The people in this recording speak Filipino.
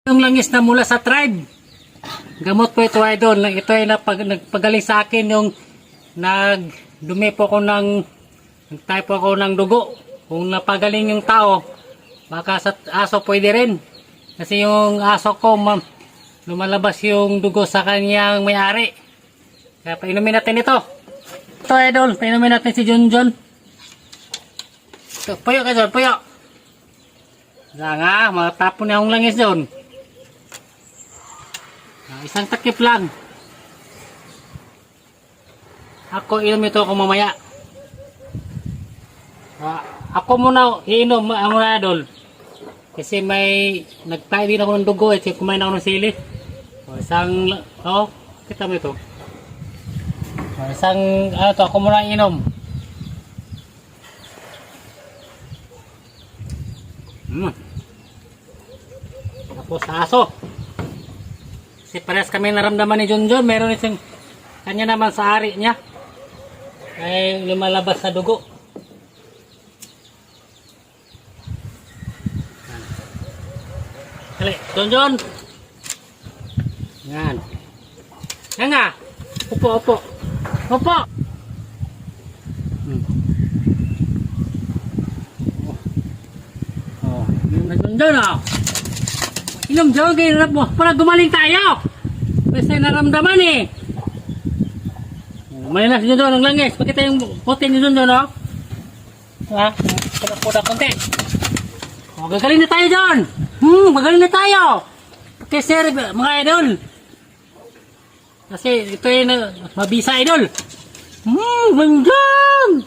Yung langis na mula sa tribe. Gamot po ito, idol. Ito ay nagpagaling sa akin yung nagdumi po ako nagtayo po ako ng dugo. Kung napagaling yung tao, baka sa aso pwede rin. Kasi yung aso ko, lumalabas yung dugo sa kanyang may-ari. Kaya painumin natin ito. Ito, idol. Painumin natin si Junjun. Ito, puyo ka dyan, puyo. Yan nga, matapon na yung langis doon. Isang takip lang. Ako inom ito ako mamaya. Ako muna iinom ang mga idol. Kasi may nagtayo din ako ng dugo at kumain ako ng sili. Kita mo ito. Ako muna inom. Tapos aso. Kasi parehas kami naramdaman ni Junjun. Meron isang kanya naman sa ari niya. Ay lumalabas sa dugo. Dali, Junjun. Yan. Yan nga. Upo, upo. Upo. Junjun, oh. Inom dyan, kaya mo. Para gumaling tayo. Kasi naramdaman eh. Malinas nyo doon, ang langis. Pakita yung puti nyo doon, no? Ha? Puda konti. Gagaling na tayo doon. Magaling na tayo. Kasi mga idol. Kasi ito yung mabisa idol. Manjang.